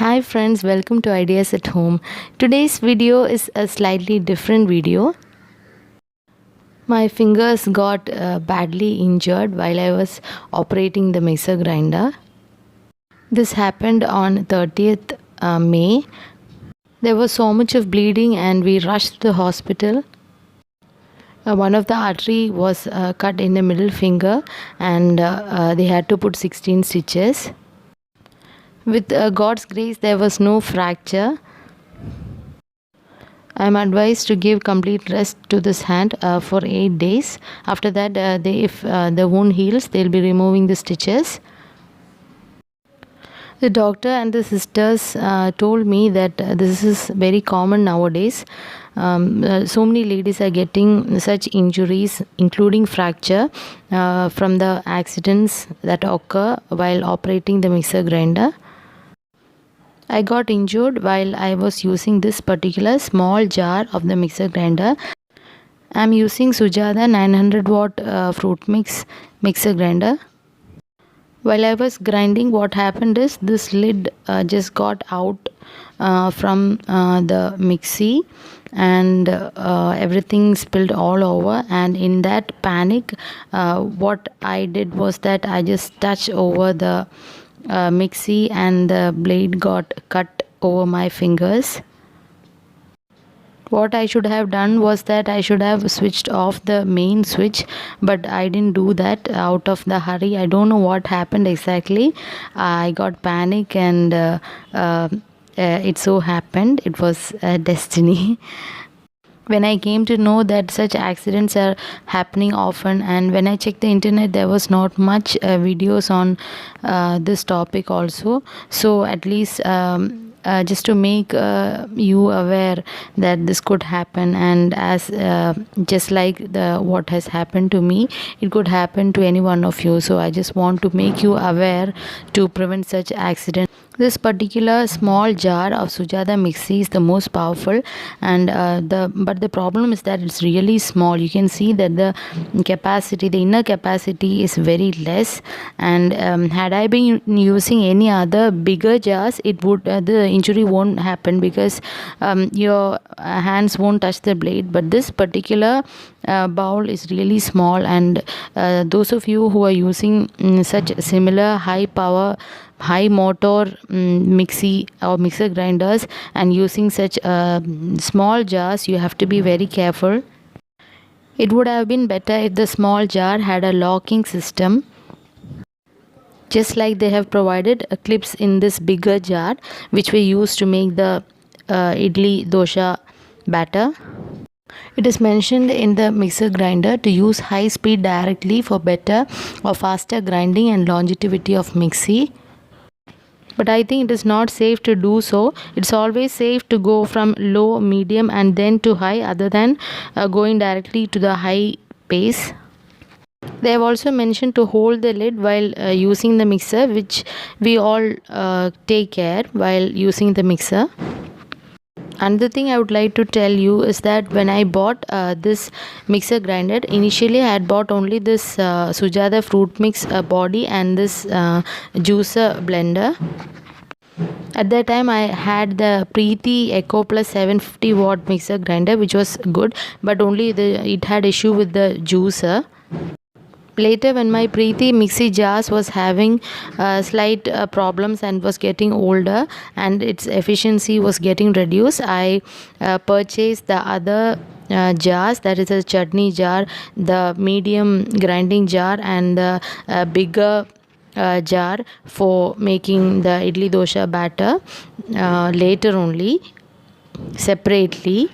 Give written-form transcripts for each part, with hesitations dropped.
Hi friends, welcome to Ideas at Home. Today's video is a slightly different video. My fingers got badly injured while I was operating the mixer grinder. This happened on 30th May. There was so much of bleeding and we rushed to the hospital. One of the artery was cut in the middle finger and they had to put 16 stitches. With God's grace, there was no fracture. I am advised to give complete rest to this hand for 8 days. After that, if the wound heals, they will be removing the stitches. The doctor and the sisters told me that this is very common nowadays. So many ladies are getting such injuries, including fracture, from the accidents that occur while operating the mixer grinder. I got injured while I was using this particular small jar of the mixer grinder. I am using Sujata 900 watt fruit mixer grinder. While I was grinding, what happened is this lid just got out from the mixie and everything spilled all over, and in that panic what I did was that I just touched over the mixie and the blade got cut over my fingers. What I should have done was that I should have switched off the main switch, but I didn't do that out of the hurry. I don't know what happened exactly. I got panic and it so happened it was destiny. When I came to know that such accidents are happening often, and when I checked the internet, there was not much videos on this topic also. So at least just to make you aware that this could happen, and as just like what has happened to me, it could happen to any one of you. So I just want to make you aware to prevent such accidents. This particular small jar of Sujata mixie is the most powerful, and but the problem is that it's really small. You can see that the inner capacity is very less, and had I been using any other bigger jars, it would the injury won't happen because your hands won't touch the blade. But this particular bowl is really small, and those of you who are using such similar high motor mixie or mixer grinders and using such small jars, you have to be very careful. It would have been better if the small jar had a locking system, just like they have provided clips in this bigger jar which we use to make the idli dosha batter. It is mentioned in the mixer grinder to use high speed directly for better or faster grinding and longevity of mixie. But I think it is not safe to do so. It's always safe to go from low, medium and then to high, other than going directly to the high pace. They have also mentioned to hold the lid while using the mixer, which we all take care while using the mixer. Another thing I would like to tell you is that when I bought this mixer grinder, initially I had bought only this Sujata fruit mix body and this juicer blender. At that time I had the Preeti Eco Plus 750 watt mixer grinder, which was good, but only it had issue with the juicer. Later, when my Preeti mixie jars was having slight problems and was getting older and its efficiency was getting reduced, I purchased the other jars, that is a chutney jar, the medium grinding jar and the bigger jar for making the idli dosha batter later only, separately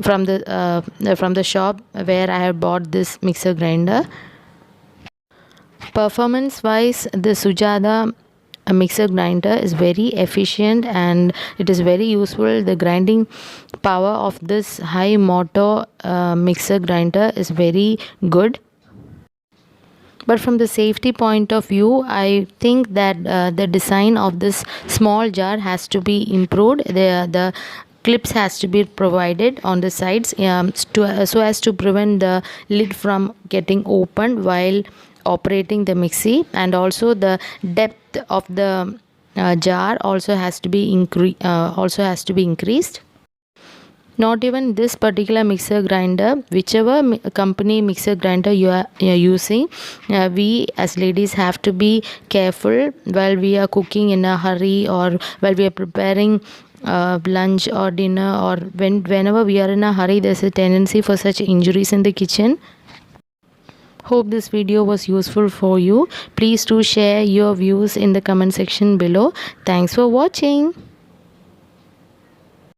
from the shop where I have bought this mixer grinder. Performance wise, the Sujata mixer grinder is very efficient and it is very useful. The grinding power of this high motor mixer grinder is very good. But from the safety point of view, I think that the design of this small jar has to be improved. The clips has to be provided on the sides so as to prevent the lid from getting opened while operating the mixie, and also the depth of the jar also has to be increased. Not even this particular mixer grinder, whichever company mixer grinder you are using, we as ladies have to be careful while we are cooking in a hurry, or while we are preparing lunch or dinner, or whenever we are in a hurry. There's a tendency for such injuries in the kitchen. Hope this video was useful for you. Please do share your views in the comment section below. Thanks for watching.